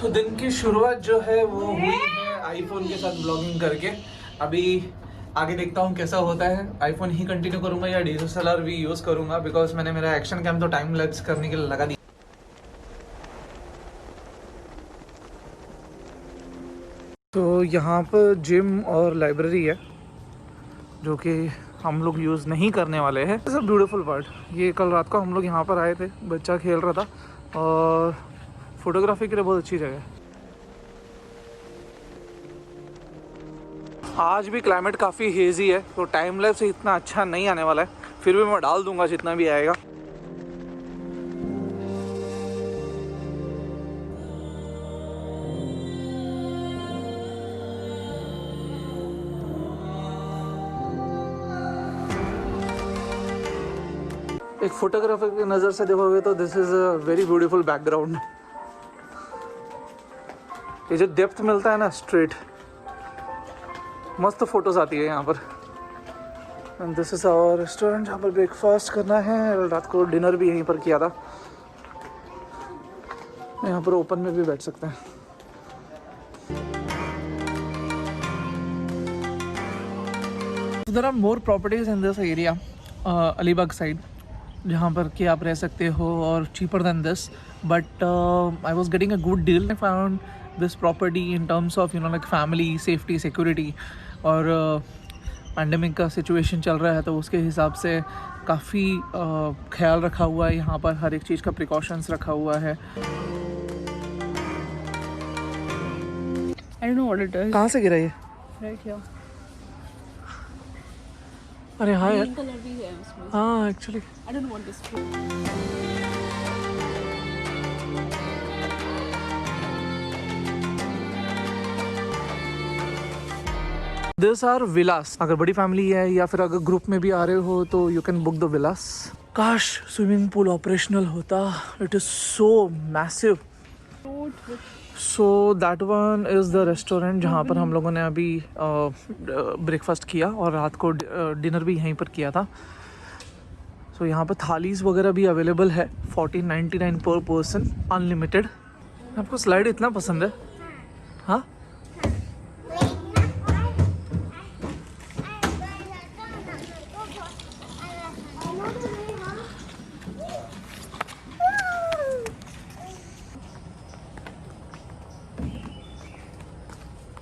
तो दिन की शुरुआत जो है वो हुई है आईफोन के साथ ब्लॉगिंग करके। अभी आगे देखता हूँ कैसा होता है। आईफोन ही कंटिन्यू करूँगा या DSLR भी यूज़ करूँगा, बिकॉज मैंने मेरा एक्शन कैम तो टाइम लैप्स करने के लिए लगा दिया। तो यहाँ पर जिम और लाइब्रेरी है जो कि हम लोग यूज़ नहीं करने वाले हैं। It's a beautiful part. ये कल रात को हम लोग यहाँ पर आए थे, बच्चा खेल रहा था और फोटोग्राफी के लिए बहुत अच्छी जगह है। आज भी क्लाइमेट काफ़ी हेज़ी है तो टाइम लैप्स इतना अच्छा नहीं आने वाला है, फिर भी मैं डाल दूंगा जितना भी आएगा। एक फोटोग्राफर की नज़र से देखोगे तो this is a very beautiful background. ये जो डेप्थ मिलता है ना, स्ट्रेट मस्त फोटोज आती है यहाँ पर। And this is our restaurant जहाँ पर ब्रेकफास्ट करना है। रात को डिनर भी यहीं पर किया था। यहाँ पर ओपन में भी बैठ सकते हैं। There are more properties in this area, Alibag side, जहाँ पर कि आप रह सकते हो और cheaper than this, but I was getting a good deal. I found this property in terms of like family safety security, और पैंडेमिक का सिचुएशन चल रहा है तो उसके हिसाब से काफ़ी ख्याल रखा हुआ है यहाँ पर, हर एक चीज़ का प्रिकॉशंस रखा हुआ है। I don't know what it is. कहाँ से गिरा ये? Right here. अरे हाँ यार, Green color भी है उसमें. हाँ actually I don't know what this is. This are villas. अगर बड़ी फैमिली है या फिर अगर ग्रुप में भी आ रहे हो तो यू कैन बुक द विलास। काश स्विमिंग पूल ऑपरेशनल होता। It is so massive. So that one is the restaurant जहाँ पर हम लोगों ने अभी ब्रेकफास्ट किया और रात को डिनर भी यहीं पर किया था। सो यहाँ पर थालीज वगैरह भी अवेलेबल है, 1499 पर पर्सन, अनलिमिटेड। आपको स्लाइड इतना पसंद है? हाँ,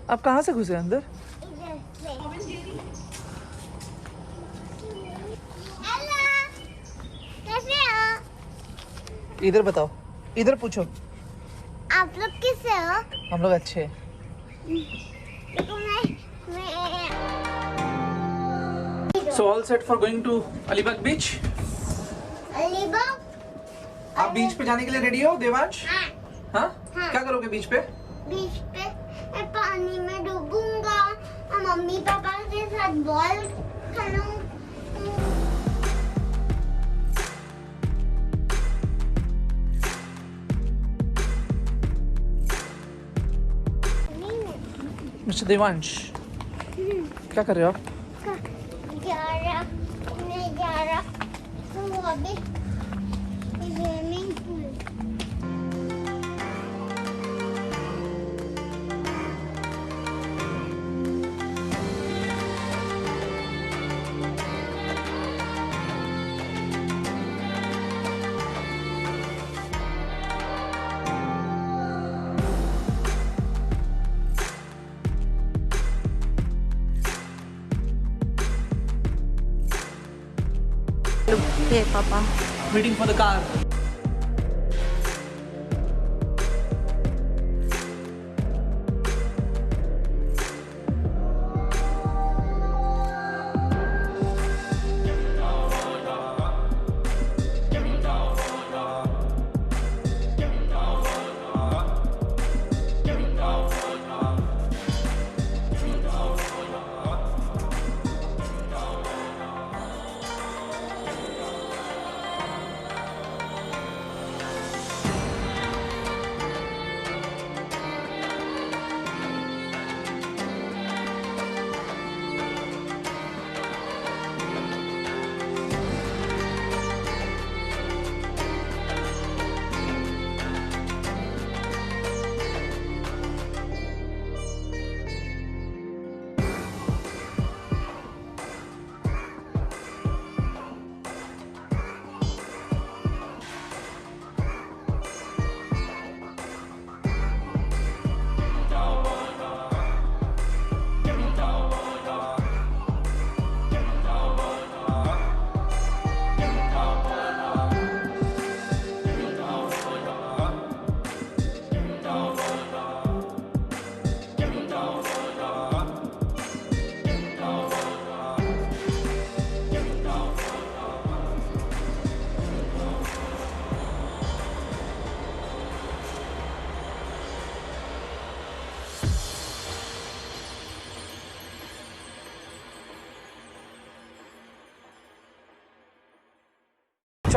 आप कहाँ से घुसे अंदर? इधर बताओ, इधर पूछो। आप लोग किससे हो? हम लोग अच्छे हैं। So all set for going to Alibag बीच? अलीबाग? आप बीच पे जाने के लिए रेडी हो देवांश? हाँ। हाँ? हाँ। क्या करोगे बीच पे? बीच पे मैं पानी में डूबूंगा और मम्मी पापा के साथ बॉल खेलूंगा। मिस्टर देवांश, क्या कर रहे हो आप? मैं जा रहा हूँ अभी swimming pool. Hey, Papa. Waiting for the car.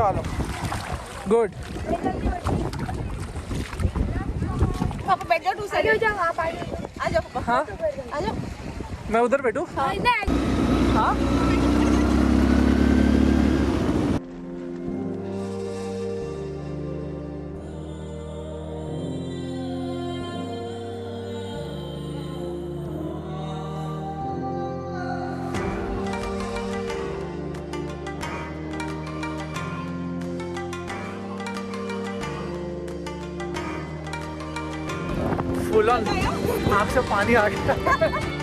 चलो गुड। पापा बैठ जाओ, 2 साइड हो जाओ, आप आ जाओ पापा। हाँ आ जाओ। मैं उधर बैठूँ? हाँ फुल ऑन आँख से पानी आ गया।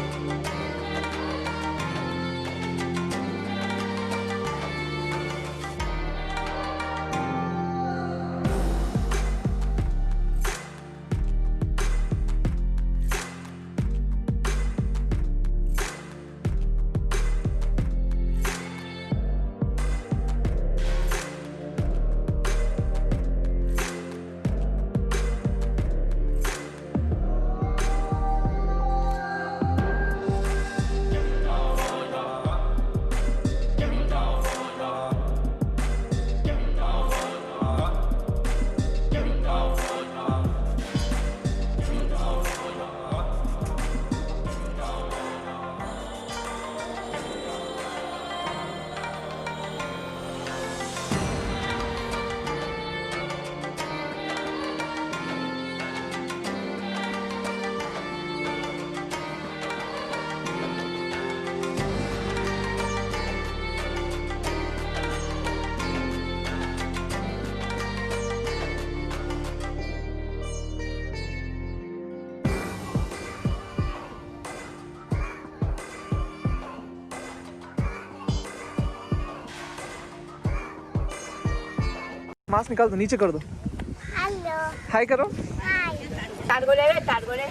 मास्क निकाल दो, नीचे कर दो। हेलो हाय करो। हाय टारगोले रे, टारगोले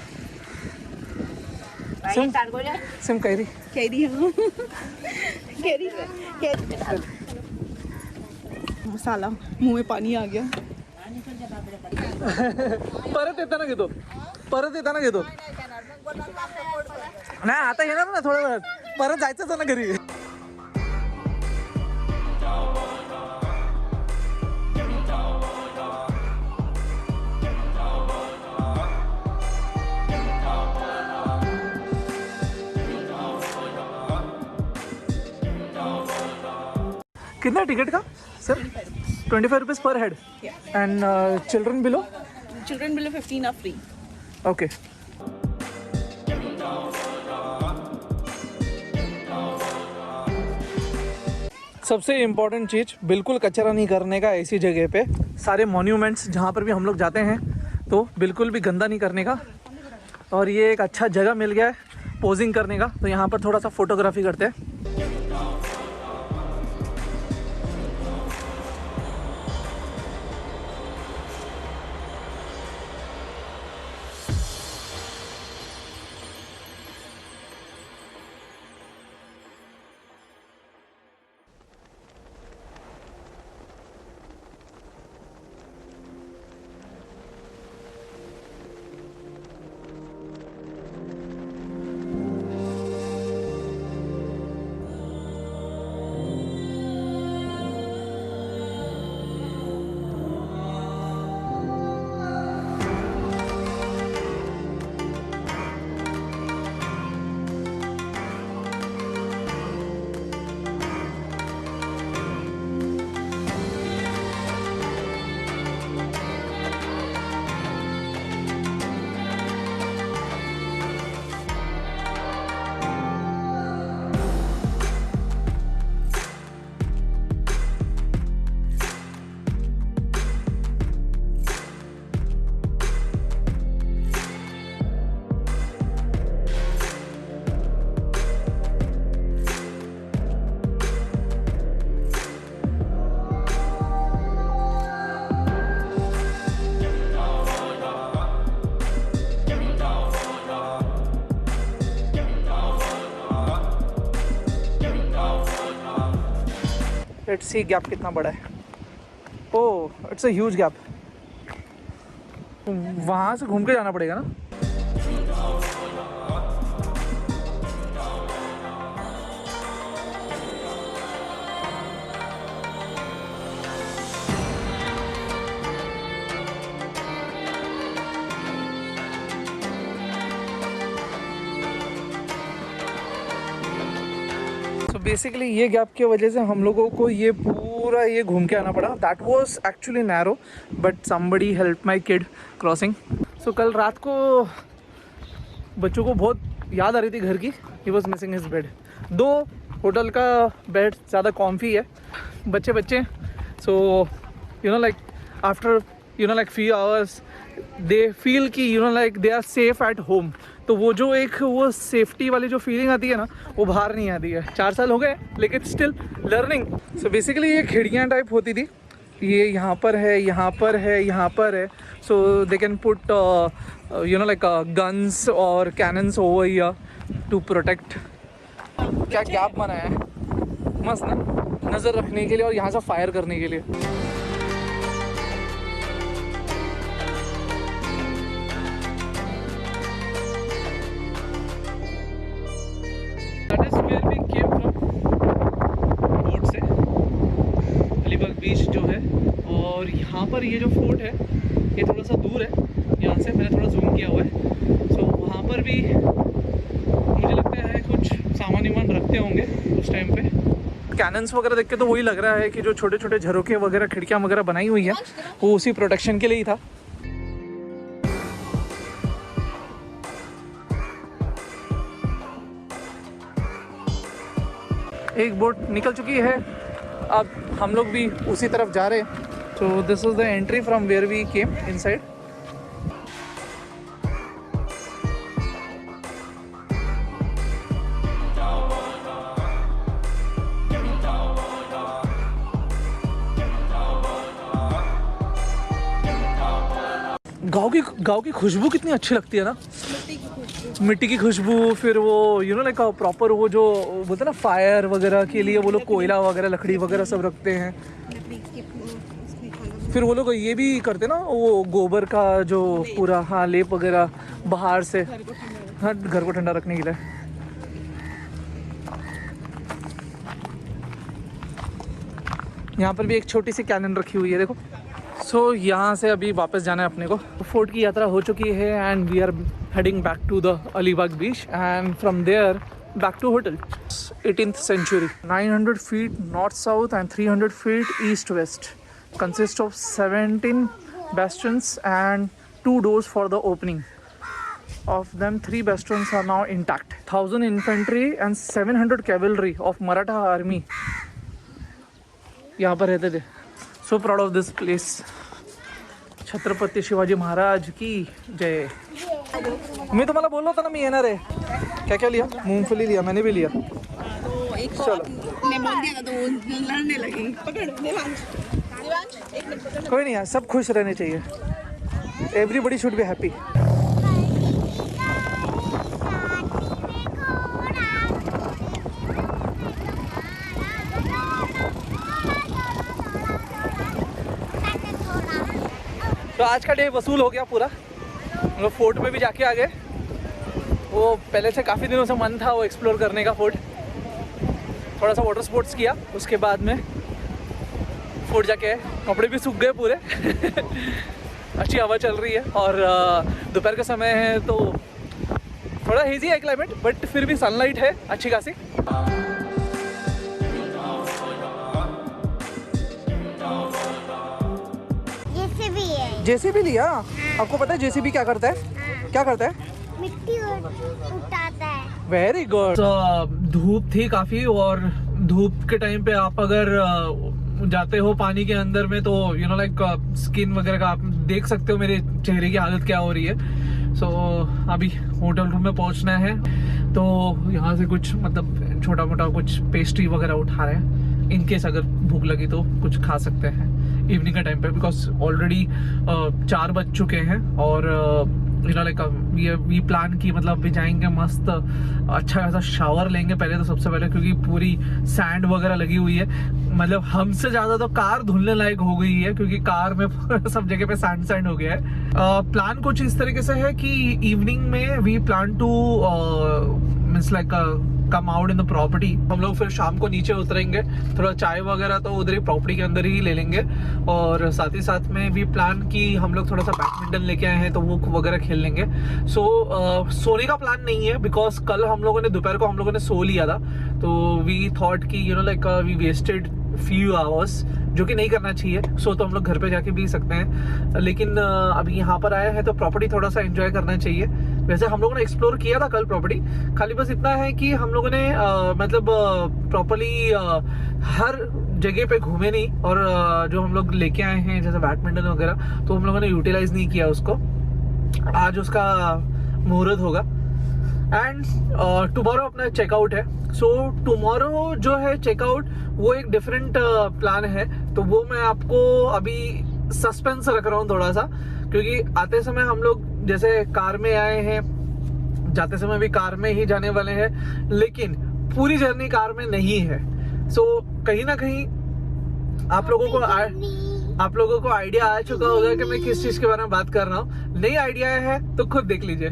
भाई, टारगोले सिम कह रही कैरी हूँ। कैरी मसाला मुंह में पानी आ गया। परत येताना घेतो, परत येताना घेतो। नाही आता येणार ना थोड्या वेळात, परत जायचंच आहे ना घरी। कितना टिकट का सर? 25 रुपीज़ पर head and children below? Children below 15 are free. Okay. सबसे इम्पोर्टेंट चीज़, बिल्कुल कचरा नहीं करने का ऐसी जगह पे। सारे मॉन्यूमेंट्स जहाँ पर भी हम लोग जाते हैं तो बिल्कुल भी गंदा नहीं करने का। और ये एक अच्छा जगह मिल गया है पोजिंग करने का, तो यहाँ पर थोड़ा सा फोटोग्राफी करते हैं। लेट्स सी गैप कितना बड़ा है। Oh it's a huge gap. वहाँ से घूम के जाना पड़ेगा ना। बेसिकली ये गैप की वजह से हम लोगों को ये पूरा ये घूम के आना पड़ा. That was actually narrow but somebody help my kid crossing. So कल रात को बच्चों को बहुत याद आ रही थी घर की. He was missing his bed. दो होटल का बेड ज़्यादा कॉम्फी है. बच्चे so you know like after you know like few hours they feel कि you know like they are safe at home. तो वो जो एक वो सेफ्टी वाली जो फीलिंग आती है ना वो बाहर नहीं आती है. 4 साल हो गए लेकिन स्टिल लर्निंग. सो बेसिकली ये खिड़कियाँ टाइप होती थी. ये यहाँ पर है, यहाँ पर है, यहाँ पर है. So they can put you know like guns और cannons over here to protect. क्या गैप बनाया है मस्त ना, नज़र रखने के लिए और यहाँ से फायर करने के लिए. That is where we came from, boat से अलीबाग बीच जो है. और यहाँ पर ये जो फोर्ट है ये थोड़ा सा दूर है यहाँ से. मैंने थोड़ा जूम किया हुआ है. सो वहाँ पर भी मुझे लगता है कुछ सामान वामान रखते होंगे उस टाइम पे. कैनन्स वगैरह देख के तो वही लग रहा है कि जो छोटे छोटे झरोखे वगैरह खिड़कियाँ वगैरह बनाई हुई हैं वो उसी प्रोटेक्शन के लिए ही था. एक बोट निकल चुकी है. अब हम लोग भी उसी तरफ जा रहे हैं. So this is the entry from where we came inside. गाँव की खुशबू कितनी अच्छी लगती है ना. मिट्टी की खुशबू. फिर वो यू नो लाइक प्रॉपर वो जो बोलते हैं ना फायर वगैरह के लिए वो लोग कोयला वगैरह लकड़ी वगैरह सब रखते हैं. फिर वो लोग ये भी करते ना वो गोबर का जो पूरा हाँ लेप वगैरह बाहर से हाँ घर को ठंडा रखने के लिए. यहाँ पर भी एक छोटी सी कैनन रखी हुई है देखो. सो यहाँ से अभी वापस जाना है अपने को. फोर्ट की यात्रा हो चुकी है and we are heading back to the Alibag beach and from there back to hotel. 18th century. 900 feet north-south and 300 feet east-west. Consists of 17 bastions and 2 doors for the opening. Of them, 3 bastions are now intact. 1000 infantry and 700 cavalry of Maratha army यहाँ पर रहते थे. So proud of this place. Chhatrapati Shivaji Maharaj की जय. मैं तुम्हाला बोललो होता ना मी येणार आहे. क्या क्या लिया? मूंगफली लिया. मैंने भी लिया. चलो मैं बोल दिया था तो वो लड़ने लगी. पकड़ देवांश. कोई नहीं यार, सब खुश रहने चाहिए. Everybody should be happy. तो आज का डे वसूल हो गया पूरा. हम लोग फोर्ट में भी जाके आ गए. वो पहले से काफ़ी दिनों से मन था वो एक्सप्लोर करने का फोर्ट. थोड़ा सा वाटर स्पोर्ट्स किया. उसके बाद में फोर्ट जाके कपड़े भी सूख गए पूरे. अच्छी हवा चल रही है और दोपहर का समय है तो थोड़ा हेजी है क्लाइमेट बट फिर भी सनलाइट है अच्छी खासी. जेसीबी लिया. आपको पता है जेसीबी क्या करता है? क्या करता है? मिट्टी उठाता है. Very good. धूप थी काफी और धूप के टाइम पे आप अगर जाते हो पानी के अंदर में तो यू नो लाइक स्किन वगैरह का आप देख सकते हो मेरे चेहरे की हालत क्या हो रही है. सो अभी होटल रूम में पहुंचना है तो यहाँ से कुछ मतलब छोटा मोटा कुछ पेस्ट्री वगैरह उठा रहे हैं. इनकेस अगर भूख लगी तो कुछ खा सकते हैं इवनिंग के टाइम पे. बिकॉज ऑलरेडी 4 बज चुके हैं और you know like we plan की मतलब भी जाएंगे मस्त अच्छा खासा शावर लेंगे पहले तो सबसे पहले क्योंकि पूरी सैंड वगैरह लगी हुई है. मतलब हमसे ज़्यादा तो कार धुलने लायक हो गई है क्योंकि कार में सब जगह पे सैंड हो गया है. प्लान कुछ इस तरीके से है कि इवनिंग में we plan to means like come out in the property. हम लोग फिर शाम को नीचे उतरेंगे, थोड़ा चाय वगैरह तो उधर ही प्रॉपर्टी के अंदर ही ले लेंगे, और साथ ही साथ में भी प्लान कि हम लोग थोड़ा सा बैडमिंटन लेके आए हैं तो वो वगैरह खेल लेंगे। सोने का प्लान नहीं है, बिकॉज कल हम लोगों ने दोपहर को हम लोगों ने सो लिया था, तो वी थॉट कि like we wasted few hours, जो कि नहीं करना चाहिए। सो तो हम लोग घर पे जाके भी सकते हैं, लेकिन अभी यहाँ पर आए हैं तो प्रॉपर्टी थोड़ा सा एंजॉय करना चाहिए। वैसे हम लोगों ने एक्सप्लोर किया था कल प्रॉपर्टी, खाली बस इतना है कि हम लोगों ने मतलब प्रॉपर्ली हर जगह पे घूमे नहीं, और जो हम लोग लेके आए हैं जैसे बैडमिंटन वगैरह, तो हम लोगों ने यूटिलाइज नहीं किया उसको। आज उसका मुहूर्त होगा, एंड टुमारो अपना चेकआउट है। सो टुमारो जो है चेकआउट, वो एक डिफरेंट प्लान है, तो वो मैं आपको अभी सस्पेंस रख रहा हूँ थोड़ा सा, क्योंकि आते समय हम लोग जैसे कार में आए हैं, जाते समय भी कार में ही जाने वाले हैं, लेकिन पूरी जर्नी कार में नहीं है। सो कहीं ना कहीं आप लोगों को आइडिया आ चुका होगा कि मैं किस चीज के बारे में बात कर रहा हूँ। नई आइडिया है तो खुद देख लीजिए।